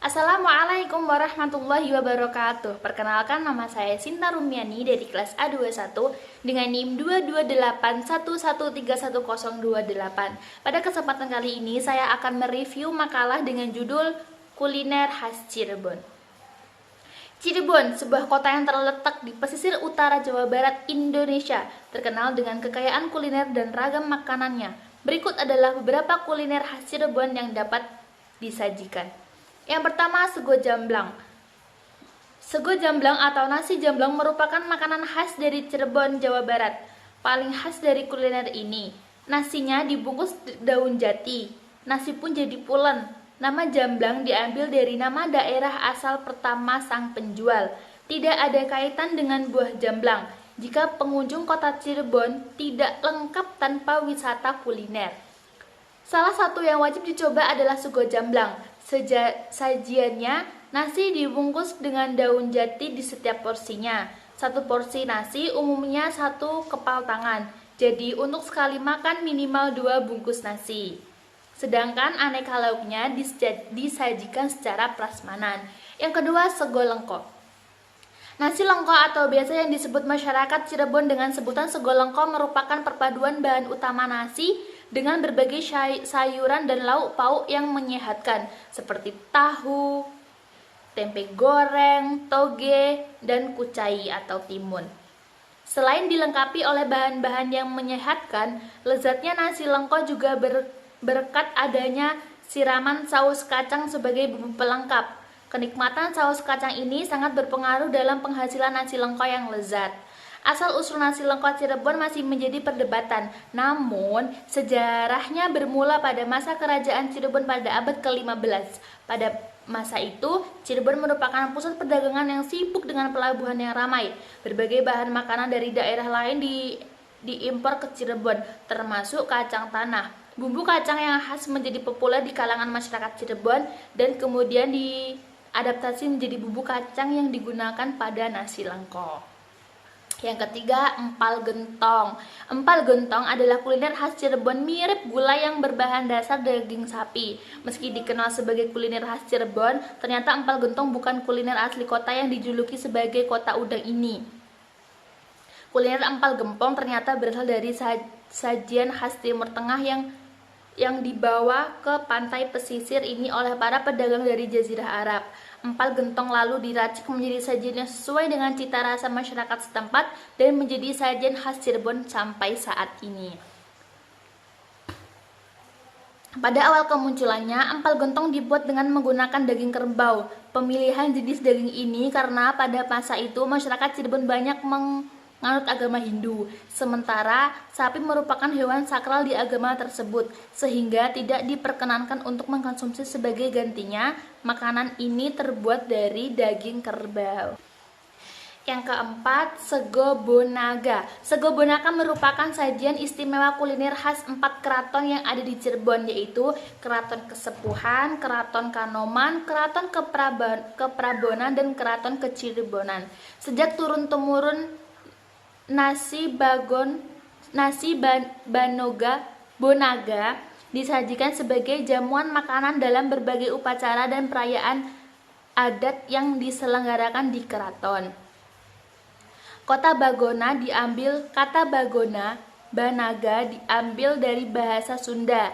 Assalamualaikum warahmatullahi wabarakatuh. Perkenalkan, nama saya Sinta Rumiani dari kelas A21 dengan NIM 22811313028. Pada kesempatan kali ini saya akan mereview makalah dengan judul Kuliner Khas Cirebon. Cirebon, sebuah kota yang terletak di pesisir utara Jawa Barat, Indonesia, terkenal dengan kekayaan kuliner dan ragam makanannya. Berikut adalah beberapa kuliner khas Cirebon yang dapat disajikan. Yang pertama, sego jamblang. Sego jamblang atau nasi jamblang merupakan makanan khas dari Cirebon, Jawa Barat. Paling khas dari kuliner ini, nasinya dibungkus daun jati. Nasi pun jadi pulen. Nama jamblang diambil dari nama daerah asal pertama sang penjual. Tidak ada kaitan dengan buah jamblang. Jika pengunjung kota Cirebon tidak lengkap tanpa wisata kuliner. Salah satu yang wajib dicoba adalah sego jamblang. Sajiannya, nasi dibungkus dengan daun jati di setiap porsinya. Satu porsi nasi umumnya 1 kepal tangan. Jadi untuk sekali makan minimal 2 bungkus nasi. Sedangkan aneka lauknya disajikan secara prasmanan. Yang kedua, sego lengko. Nasi lengko atau biasa yang disebut masyarakat Cirebon dengan sebutan sego lengko merupakan perpaduan bahan utama nasi dengan berbagai sayuran dan lauk pauk yang menyehatkan seperti tahu, tempe goreng, toge, dan kucai atau timun. Selain dilengkapi oleh bahan-bahan yang menyehatkan, lezatnya nasi lengko juga berkat adanya siraman saus kacang sebagai bumbu pelengkap. Kenikmatan saus kacang ini sangat berpengaruh dalam penghasilan nasi lengko yang lezat. Asal-usul nasi lengko Cirebon masih menjadi perdebatan. Namun, sejarahnya bermula pada masa kerajaan Cirebon pada abad ke-15. Pada masa itu, Cirebon merupakan pusat perdagangan yang sibuk dengan pelabuhan yang ramai. Berbagai bahan makanan dari daerah lain diimpor ke Cirebon, termasuk kacang tanah. Bumbu kacang yang khas menjadi populer di kalangan masyarakat Cirebon dan kemudian diadaptasi menjadi bumbu kacang yang digunakan pada nasi lengko. Yang ketiga, empal gentong. Empal gentong adalah kuliner khas Cirebon mirip gulai yang berbahan dasar daging sapi. Meski dikenal sebagai kuliner khas Cirebon, ternyata empal gentong bukan kuliner asli kota yang dijuluki sebagai kota udang ini. Kuliner empal gempong ternyata berasal dari sajian khas Timur Tengah yang dibawa ke pantai pesisir ini oleh para pedagang dari Jazirah Arab. Empal gentong lalu diracik menjadi sajian yang sesuai dengan cita rasa masyarakat setempat dan menjadi sajian khas Cirebon sampai saat ini. Pada awal kemunculannya, empal gentong dibuat dengan menggunakan daging kerbau. Pemilihan jenis daging ini karena pada masa itu masyarakat Cirebon banyak menganut agama Hindu, sementara sapi merupakan hewan sakral di agama tersebut, sehingga tidak diperkenankan untuk mengkonsumsi. Sebagai gantinya, makanan ini terbuat dari daging kerbau. Yang keempat, sego bonaga. Sego bonaga merupakan sajian istimewa kuliner khas 4 keraton yang ada di Cirebon, yaitu Keraton Kesepuhan, Keraton Kanoman, Keraton Keprabonan, dan Keraton Kecirebonan. Sejak turun-temurun bonaga disajikan sebagai jamuan makanan dalam berbagai upacara dan perayaan adat yang diselenggarakan di keraton. Kata bagona, banaga diambil dari bahasa Sunda,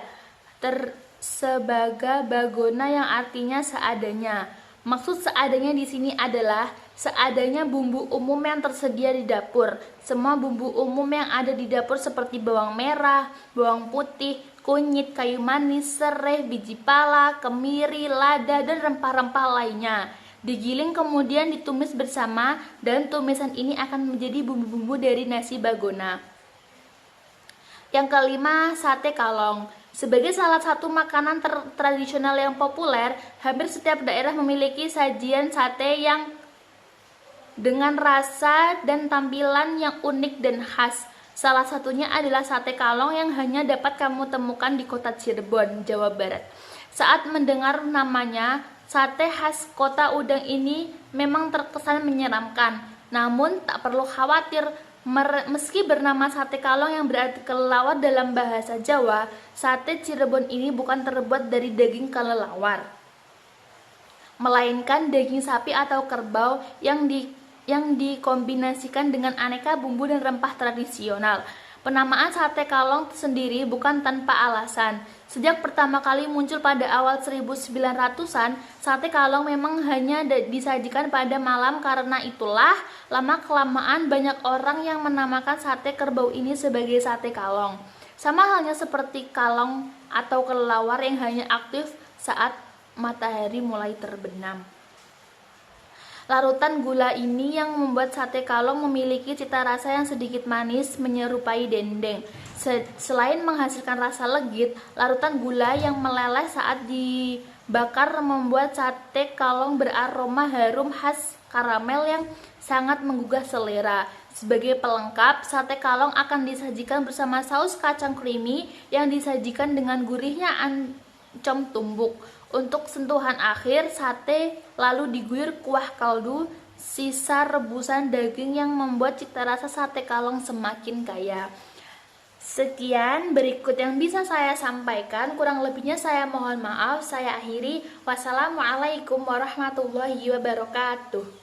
sebaga bagona yang artinya seadanya. Maksud seadanya di sini adalah seadanya bumbu umum yang tersedia di dapur. Semua bumbu umum yang ada di dapur seperti bawang merah, bawang putih, kunyit, kayu manis, sereh, biji pala, kemiri, lada, dan rempah-rempah lainnya digiling kemudian ditumis bersama, dan tumisan ini akan menjadi bumbu-bumbu dari nasi bagona. Yang kelima, sate kalong. Sebagai salah satu makanan tradisional yang populer, hampir setiap daerah memiliki sajian sate yang dengan rasa dan tampilan yang unik dan khas. Salah satunya adalah sate kalong yang hanya dapat kamu temukan di kota Cirebon, Jawa Barat. Saat mendengar namanya, sate khas kota udang ini memang terkesan menyeramkan. Namun tak perlu khawatir, meski bernama sate kalong yang berarti kelelawar dalam bahasa Jawa, sate Cirebon ini bukan terbuat dari daging kelelawar. melainkan daging sapi atau kerbau yang dikombinasikan dengan aneka bumbu dan rempah tradisional. Penamaan sate kalong sendiri bukan tanpa alasan. Sejak pertama kali muncul pada awal 1900-an, sate kalong memang hanya disajikan pada malam. Karena itulah, lama-kelamaan banyak orang yang menamakan sate kerbau ini sebagai sate kalong. Sama halnya seperti kalong atau kelelawar yang hanya aktif saat matahari mulai terbenam. Larutan gula ini yang membuat sate kalong memiliki cita rasa yang sedikit manis menyerupai dendeng. Selain menghasilkan rasa legit, larutan gula yang meleleh saat dibakar membuat sate kalong beraroma harum khas karamel yang sangat menggugah selera. Sebagai pelengkap, sate kalong akan disajikan bersama saus kacang creamy yang disajikan dengan gurihnya oncom tumbuk. Untuk sentuhan akhir, sate lalu diguyur kuah kaldu sisa rebusan daging yang membuat cita rasa sate kalong semakin kaya. Sekian berikut yang bisa saya sampaikan, kurang lebihnya saya mohon maaf. Saya akhiri. Wassalamualaikum warahmatullahi wabarakatuh.